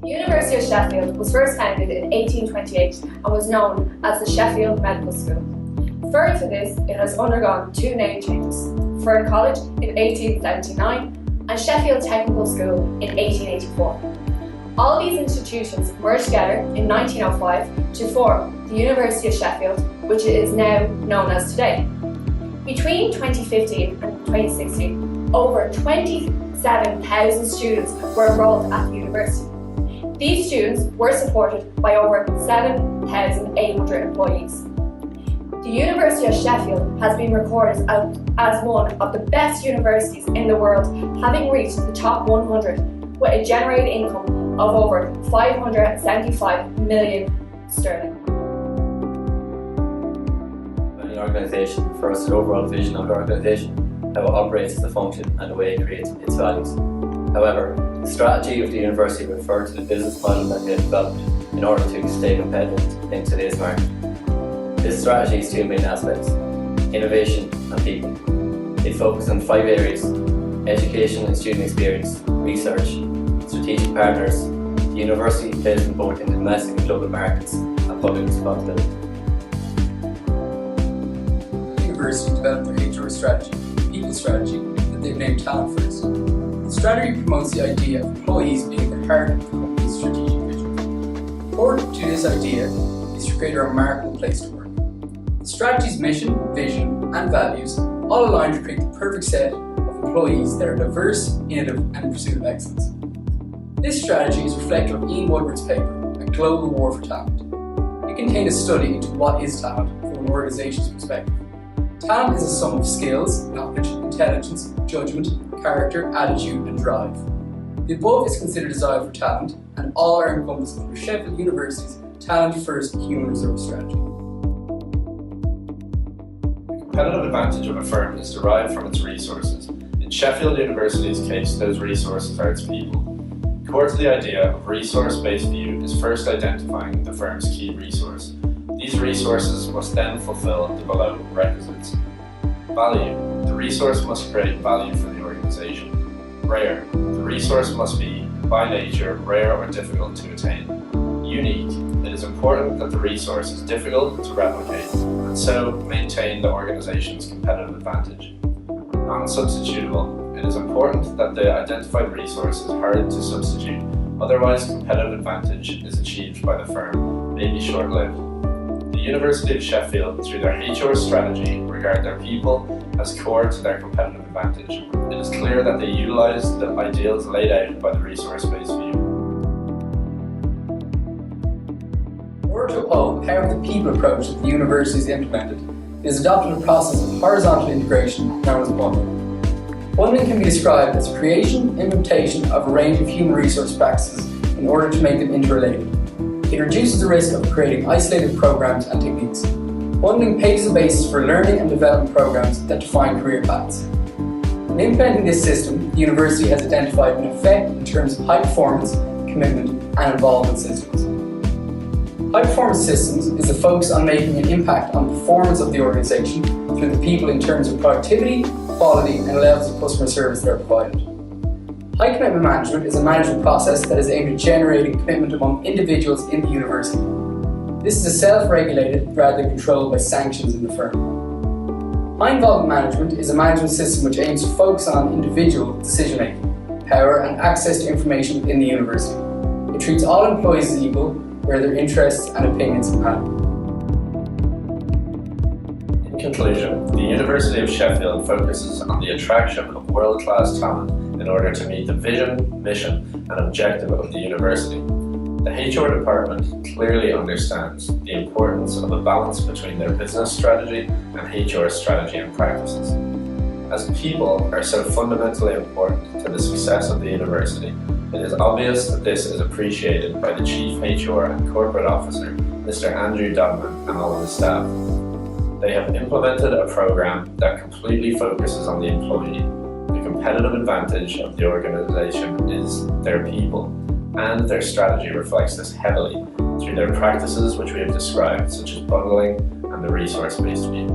The University of Sheffield was first founded in 1828 and was known as the Sheffield Medical School. Further to this, it has undergone two name changes: Ford College in 1879 and Sheffield Technical School in 1884. All these institutions merged together in 1905 to form the University of Sheffield, which it is now known as today. Between 2015 and 2016, over 27,000 students were enrolled at the university. These students were supported by over 7,800 employees. The University of Sheffield has been recorded as one of the best universities in the world, having reached the top 100 with a generated income of over 575 million sterling. An organisation refers to the overall vision of the organisation, how it operates as a function and the way it creates its values. However, the strategy of the university refers to the business model that they have developed in order to stay competitive in today's market. This strategy has two main aspects: innovation and people. It focuses on 5 areas: education and student experience, research, strategic partners. The university plays in both in domestic and global markets, and public responsibility. The university developed their HR strategy, people strategy, that they've named Talent First. The strategy promotes the idea of employees being at the heart of the company's strategic vision. Important to this idea is to create a remarkable place to work. The strategy's mission, vision, and values all align to create the perfect set of employees that are diverse, innovative, and in pursuit of excellence. This strategy is reflective of Ian Woodward's paper, A Global War for Talent. It contained a study into what is talent from an organization's perspective. Talent is a sum of skills, knowledge, intelligence, judgment, character, attitude, and drive. The above is considered desirable for talent, and all are encompassed under Sheffield University's Talent First Human Resource Strategy. The competitive advantage of a firm is derived from its resources. In Sheffield University's case, those resources are its people. Core to the idea of resource-based view is first identifying the firm's key resource. These resources must then fulfill the below requisites. Value. The resource must create value for the organization. Rare. The resource must be, by nature, rare or difficult to attain. Unique. It is important that the resource is difficult to replicate and so maintain the organization's competitive advantage. Non-substitutable. It is important that the identified resource is hard to substitute, otherwise competitive advantage is achieved by the firm may be short-lived. The University of Sheffield, through their HR strategy, regard their people as core to their competitive advantage. It is clear that they utilise the ideals laid out by the resource-based view. In order to uphold the power of the people approach that the university has implemented, it has adopted a process of horizontal integration known as bundling. Bundling can be described as the creation and implementation of a range of human resource practices in order to make them interrelated. It reduces the risk of creating isolated programs and techniques. Bundling paves the basis for learning and development programs that define career paths. In implementing this system, the university has identified an effect in terms of high performance, commitment, and involvement systems. High performance systems is a focus on making an impact on the performance of the organization through the people in terms of productivity, quality, and levels of customer service that are provided. High commitment management is a management process that is aimed at generating commitment among individuals in the university. This is self-regulated rather than controlled by sanctions in the firm. High involvement management is a management system which aims to focus on individual decision-making, power, and access to information within the university. It treats all employees as equal, where their interests and opinions matter. In conclusion, the University of Sheffield focuses on the attraction of world-class talent in order to meet the vision, mission, and objective of the university. The HR department clearly understands the importance of a balance between their business strategy and HR strategy and practices. As people are so fundamentally important to the success of the university, it is obvious that this is appreciated by the Chief HR and Corporate Officer, Mr. Andrew Dodman, and all of his staff. They have implemented a program that completely focuses on the employee. The competitive advantage of the organisation is their people, and their strategy reflects this heavily through their practices which we have described, such as bundling and the resource-based view.